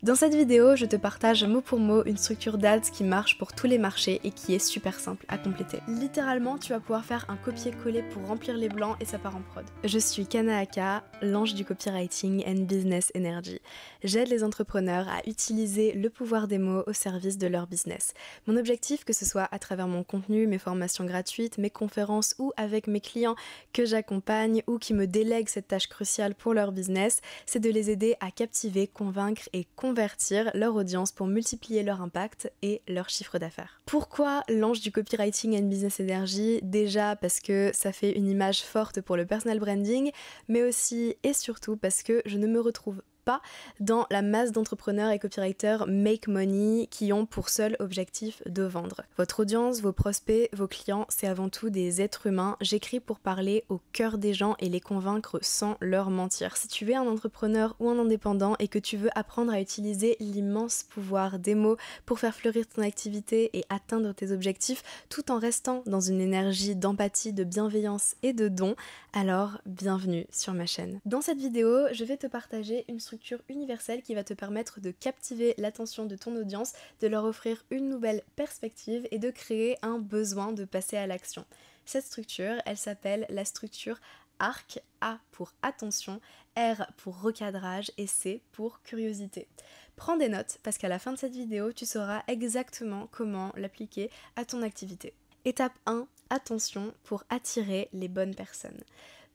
Dans cette vidéo, je te partage mot pour mot une structure d'ADS qui marche pour tous les marchés et qui est super simple à compléter. Littéralement, tu vas pouvoir faire un copier-coller pour remplir les blancs et ça part en prod. Je suis Kana Aka, l'ange du copywriting and business energy. J'aide les entrepreneurs à utiliser le pouvoir des mots au service de leur business. Mon objectif, que ce soit à travers mon contenu, mes formations gratuites, mes conférences ou avec mes clients que j'accompagne ou qui me délèguent cette tâche cruciale pour leur business, c'est de les aider à captiver, convaincre et convertir leur audience pour multiplier leur impact et leur chiffre d'affaires. Pourquoi l'ange du copywriting and business energy? Déjà parce que ça fait une image forte pour le personal branding, mais aussi et surtout parce que je ne me retrouve pas dans la masse d'entrepreneurs et copywriters make money qui ont pour seul objectif de vendre. Votre audience, vos prospects, vos clients, c'est avant tout des êtres humains. J'écris pour parler au cœur des gens et les convaincre sans leur mentir. Si tu es un entrepreneur ou un indépendant et que tu veux apprendre à utiliser l'immense pouvoir des mots pour faire fleurir ton activité et atteindre tes objectifs tout en restant dans une énergie d'empathie, de bienveillance et de don, alors bienvenue sur ma chaîne. Dans cette vidéo, je vais te partager une structure universelle qui va te permettre de captiver l'attention de ton audience, de leur offrir une nouvelle perspective et de créer un besoin de passer à l'action. Cette structure, elle s'appelle la structure ARC, A pour attention, R pour recadrage et C pour curiosité. Prends des notes parce qu'à la fin de cette vidéo, tu sauras exactement comment l'appliquer à ton activité. Étape 1, attention pour attirer les bonnes personnes.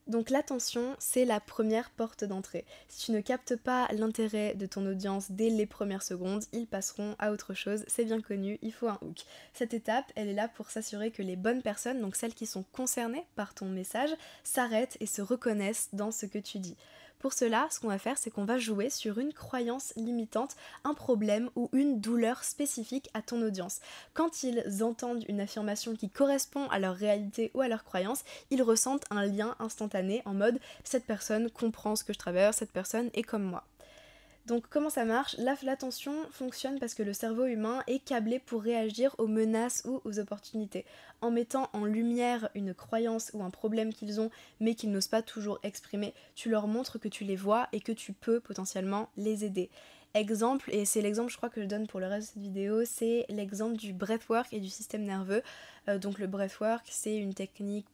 Donc l'attention, c'est la première porte d'entrée. Si tu ne captes pas l'intérêt de ton audience dès les premières secondes, ils passeront à autre chose, c'est bien connu, il faut un hook. Cette étape, elle est là pour s'assurer que les bonnes personnes, donc celles qui sont concernées par ton message, s'arrêtent et se reconnaissent dans ce que tu dis. Pour cela, ce qu'on va faire, c'est qu'on va jouer sur une croyance limitante, un problème ou une douleur spécifique à ton audience. Quand ils entendent une affirmation qui correspond à leur réalité ou à leur croyance, ils ressentent un lien instantané en mode « cette personne comprend ce que je traverse, cette personne est comme moi ». Donc comment ça marche? L'attention fonctionne parce que le cerveau humain est câblé pour réagir aux menaces ou aux opportunités. En mettant en lumière une croyance ou un problème qu'ils ont mais qu'ils n'osent pas toujours exprimer, tu leur montres que tu les vois et que tu peux potentiellement les aider. Exemple, et c'est l'exemple je crois que je donne pour le reste de cette vidéo, c'est l'exemple du breathwork et du système nerveux. Donc le breathwork, c'est une technique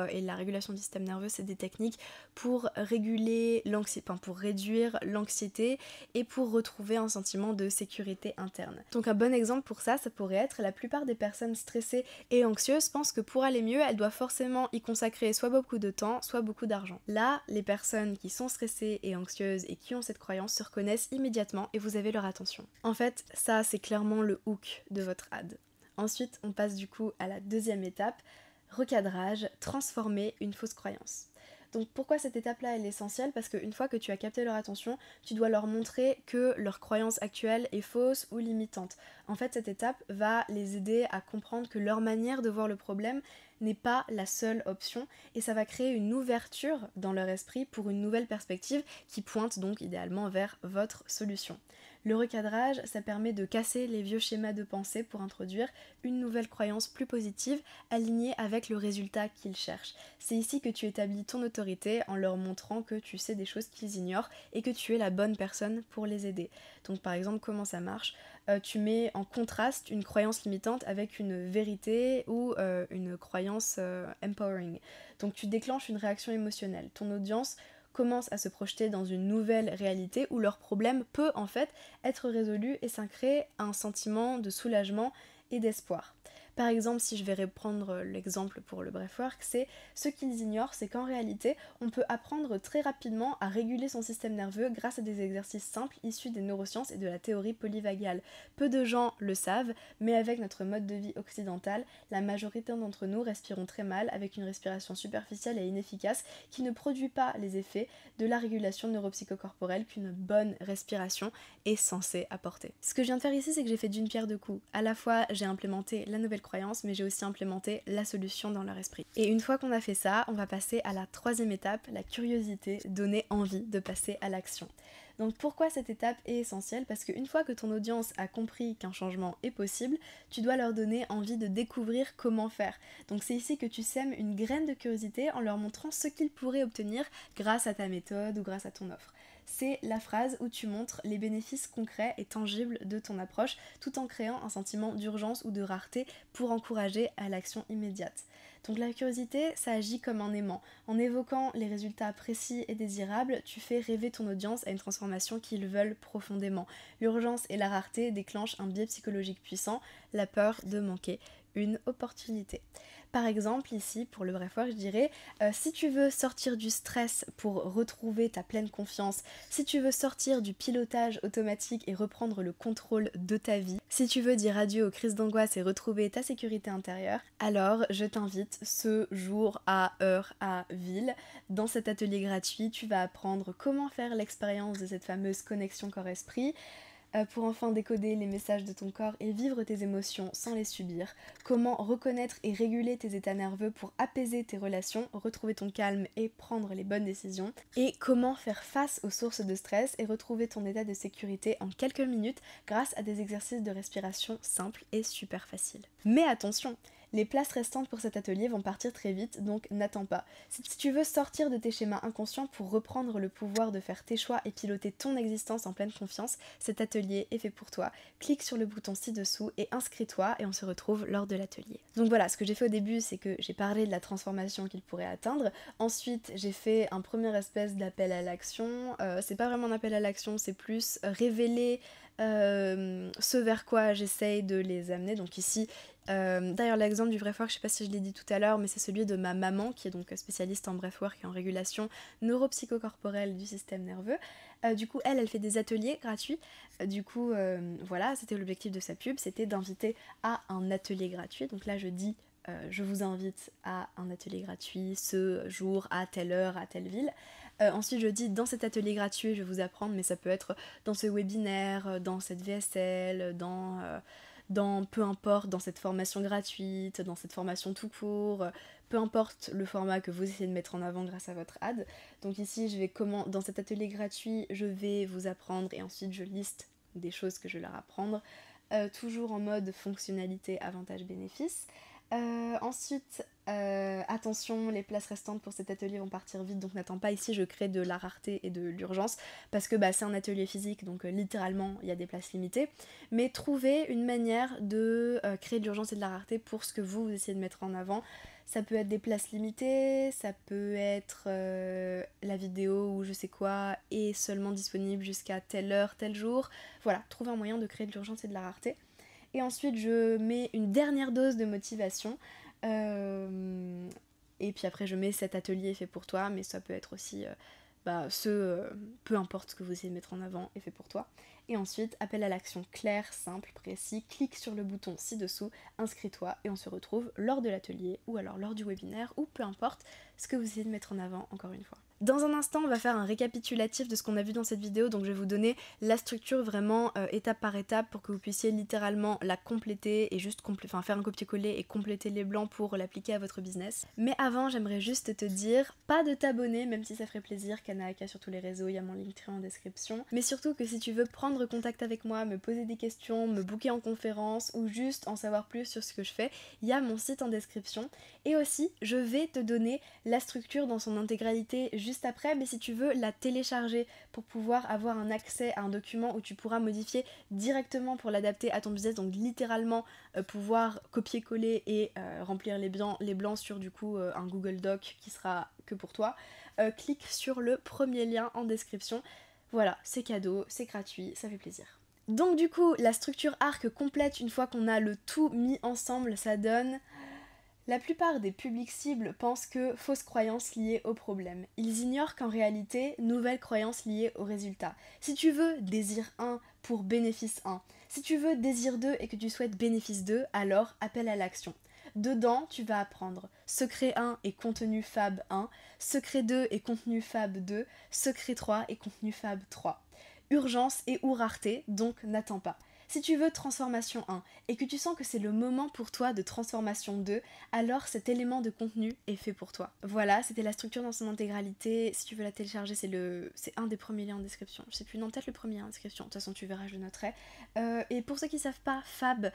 et la régulation du système nerveux, c'est des techniques pour réguler l'anxiété, pour réduire l'anxiété et pour retrouver un sentiment de sécurité interne. Donc un bon exemple pour ça pourrait être la plupart des personnes stressées et anxieuses pensent que pour aller mieux, elles doivent forcément y consacrer soit beaucoup de temps, soit beaucoup d'argent. Là, les personnes qui sont stressées et anxieuses et qui ont cette croyance se reconnaissent immédiatement et vous avez leur attention. En fait, ça c'est clairement le hook de votre ad. Ensuite, on passe du coup à la deuxième étape, recadrage, transformer une fausse croyance. Donc pourquoi cette étape-là elle est essentielle? Parce qu'une fois que tu as capté leur attention, tu dois leur montrer que leur croyance actuelle est fausse ou limitante. En fait, cette étape va les aider à comprendre que leur manière de voir le problème n'est pas la seule option et ça va créer une ouverture dans leur esprit pour une nouvelle perspective qui pointe donc idéalement vers votre solution. Le recadrage, ça permet de casser les vieux schémas de pensée pour introduire une nouvelle croyance plus positive alignée avec le résultat qu'ils cherchent. C'est ici que tu établis ton autorité en leur montrant que tu sais des choses qu'ils ignorent et que tu es la bonne personne pour les aider. Donc par exemple, comment ça marche? Tu mets en contraste une croyance limitante avec une vérité ou une croyance empowering. Donc tu déclenches une réaction émotionnelle. Ton audience commence à se projeter dans une nouvelle réalité où leur problème peut en fait être résolu et ça crée un sentiment de soulagement et d'espoir. Par exemple, si je vais reprendre l'exemple pour le breathwork, c'est ce qu'ils ignorent, c'est qu'en réalité, on peut apprendre très rapidement à réguler son système nerveux grâce à des exercices simples issus des neurosciences et de la théorie polyvagale. Peu de gens le savent, mais avec notre mode de vie occidental, la majorité d'entre nous respirons très mal avec une respiration superficielle et inefficace qui ne produit pas les effets de la régulation neuropsychocorporelle qu'une bonne respiration est censée apporter. Ce que je viens de faire ici, c'est que j'ai fait d'une pierre deux coups. À la fois, j'ai implémenté la nouvelle croyance, mais j'ai aussi implémenté la solution dans leur esprit. Et une fois qu'on a fait ça, on va passer à la troisième étape, la curiosité, donner envie de passer à l'action. Donc pourquoi cette étape est essentielle? Parce qu'une fois que ton audience a compris qu'un changement est possible, tu dois leur donner envie de découvrir comment faire. Donc c'est ici que tu sèmes une graine de curiosité en leur montrant ce qu'ils pourraient obtenir grâce à ta méthode ou grâce à ton offre. c'est la phrase où tu montres les bénéfices concrets et tangibles de ton approche tout en créant un sentiment d'urgence ou de rareté pour encourager à l'action immédiate. Donc la curiosité, ça agit comme un aimant. En évoquant les résultats précis et désirables, tu fais rêver ton audience à une transformation qu'ils veulent profondément. L'urgence et la rareté déclenchent un biais psychologique puissant, la peur de manquer une opportunité. Par exemple, ici, pour le bref work, je dirais, si tu veux sortir du stress pour retrouver ta pleine confiance, si tu veux sortir du pilotage automatique et reprendre le contrôle de ta vie, si tu veux dire adieu aux crises d'angoisse et retrouver ta sécurité intérieure, alors je t'invite ce jour à heure à ville. Dans cet atelier gratuit, tu vas apprendre comment faire l'expérience de cette fameuse connexion corps-esprit, pour enfin décoder les messages de ton corps et vivre tes émotions sans les subir, comment reconnaître et réguler tes états nerveux pour apaiser tes relations, retrouver ton calme et prendre les bonnes décisions, et comment faire face aux sources de stress et retrouver ton état de sécurité en quelques minutes grâce à des exercices de respiration simples et super faciles. Mais attention, les places restantes pour cet atelier vont partir très vite, donc n'attends pas. Si tu veux sortir de tes schémas inconscients pour reprendre le pouvoir de faire tes choix et piloter ton existence en pleine confiance, cet atelier est fait pour toi. Clique sur le bouton ci-dessous et inscris-toi et on se retrouve lors de l'atelier. Donc voilà, ce que j'ai fait au début, c'est que j'ai parlé de la transformation qu'il pourrait atteindre. Ensuite, j'ai fait un premier espèce d'appel à l'action. C'est pas vraiment un appel à l'action, c'est plus révéler ce vers quoi j'essaye de les amener. Donc ici, d'ailleurs l'exemple du breathwork, je sais pas si je l'ai dit tout à l'heure, mais c'est celui de ma maman qui est donc spécialiste en breathwork et en régulation neuropsychocorporelle du système nerveux. Du coup elle fait des ateliers gratuits. Voilà, c'était l'objectif de sa pub, c'était d'inviter à un atelier gratuit. Donc là je dis je vous invite à un atelier gratuit ce jour, à telle heure, à telle ville. Ensuite je dis dans cet atelier gratuit je vais vous apprendre, mais ça peut être dans ce webinaire, dans cette VSL, dans peu importe, dans cette formation gratuite, dans cette formation tout court, peu importe le format que vous essayez de mettre en avant grâce à votre ad. Donc ici dans cet atelier gratuit je vais vous apprendre et ensuite je liste des choses que je vais leur apprendre, toujours en mode fonctionnalité, avantage, bénéfice. Ensuite, attention, les places restantes pour cet atelier vont partir vite, donc n'attends pas, ici je crée de la rareté et de l'urgence, parce que c'est un atelier physique, donc littéralement il y a des places limitées, mais trouvez une manière de créer de l'urgence et de la rareté pour ce que vous essayez de mettre en avant. Ça peut être des places limitées, ça peut être la vidéo ou je sais quoi est seulement disponible jusqu'à telle heure, tel jour. Voilà, trouvez un moyen de créer de l'urgence et de la rareté. Et ensuite je mets une dernière dose de motivation, et puis après je mets cet atelier fait pour toi, mais ça peut être aussi peu importe ce que vous essayez de mettre en avant est fait pour toi. Et ensuite appel à l'action clair, simple, précis, clique sur le bouton ci-dessous, inscris-toi et on se retrouve lors de l'atelier ou alors lors du webinaire ou peu importe ce que vous essayez de mettre en avant encore une fois. Dans un instant, on va faire un récapitulatif de ce qu'on a vu dans cette vidéo, donc je vais vous donner la structure vraiment étape par étape pour que vous puissiez littéralement la compléter et juste faire un copier-coller et compléter les blancs pour l'appliquer à votre business. Mais avant, j'aimerais juste te dire, pas de t'abonner, même si ça ferait plaisir, Kana Aka sur tous les réseaux, il y a mon Linktree en description. Mais surtout que si tu veux prendre contact avec moi, me poser des questions, me booker en conférence ou juste en savoir plus sur ce que je fais, il y a mon site en description. Et aussi, je vais te donner la structure dans son intégralité juste après, mais si tu veux la télécharger pour pouvoir avoir un accès à un document où tu pourras modifier directement pour l'adapter à ton business, donc littéralement pouvoir copier-coller et remplir les blancs sur du coup un Google Doc qui sera que pour toi, clique sur le premier lien en description. Voilà, c'est cadeau, c'est gratuit, ça fait plaisir. Donc du coup, la structure arc complète, une fois qu'on a le tout mis ensemble, ça donne... La plupart des publics cibles pensent que fausses croyances liées au problème. Ils ignorent qu'en réalité, nouvelles croyances liées au résultat. Si tu veux désir 1 pour bénéfice 1, si tu veux désir 2 et que tu souhaites bénéfice 2, alors appel à l'action. Dedans, tu vas apprendre secret 1 et contenu fab 1, secret 2 et contenu fab 2, secret 3 et contenu fab 3. Urgence et ou rareté, donc n'attends pas. Si tu veux transformation 1 et que tu sens que c'est le moment pour toi de transformation 2, alors cet élément de contenu est fait pour toi. Voilà, c'était la structure dans son intégralité. Si tu veux la télécharger, c'est un des premiers liens en description. Je sais plus, non, peut-être le premier lien en description. De toute façon, tu verras, je le noterai. Et pour ceux qui savent pas, Fab,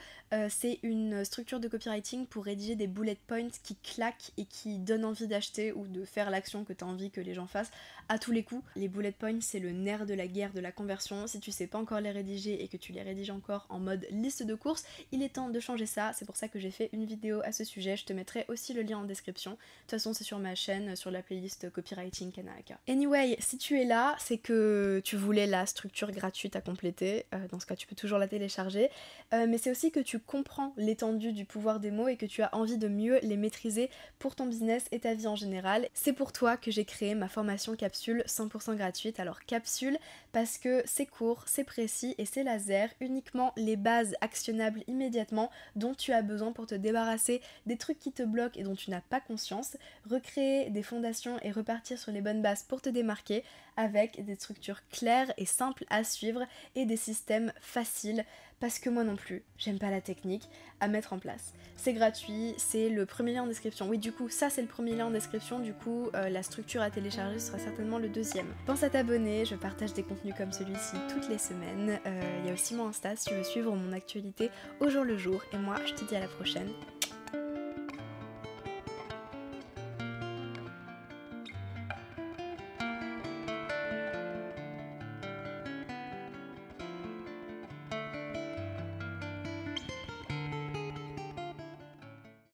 c'est une structure de copywriting pour rédiger des bullet points qui claquent et qui donnent envie d'acheter ou de faire l'action que tu as envie que les gens fassent à tous les coups. Les bullet points, c'est le nerf de la guerre de la conversion. Si tu sais pas encore les rédiger et que tu les rédiges encore en mode liste de courses, il est temps de changer ça. C'est pour ça que j'ai fait une vidéo à ce sujet. Je te mettrai aussi le lien en description. De toute façon, c'est sur ma chaîne, sur la playlist Copywriting Kana Aka. Anyway, si tu es là, c'est que tu voulais la structure gratuite à compléter. Dans ce cas, tu peux toujours la télécharger. Mais c'est aussi que tu comprends l'étendue du pouvoir des mots et que tu as envie de mieux les maîtriser pour ton business et ta vie en général. C'est pour toi que j'ai créé ma formation capsule 100% gratuite. Alors capsule parce que c'est court, c'est précis et c'est laser, uniquement les bases actionnables immédiatement dont tu as besoin pour te débarrasser des trucs qui te bloquent et dont tu n'as pas conscience, recréer des fondations et repartir sur les bonnes bases pour te démarquer avec des structures claires et simples à suivre et des systèmes faciles parce que moi non plus, j'aime pas la technique à mettre en place. C'est gratuit, c'est le premier lien en description. Oui, du coup, ça c'est le premier lien en description, du coup, la structure à télécharger sera certainement le deuxième. Pense à t'abonner, je partage des contenus comme celui-ci toutes les semaines. Il y a aussi mon Insta si tu veux suivre mon actualité au jour le jour. Et moi, je te dis à la prochaine.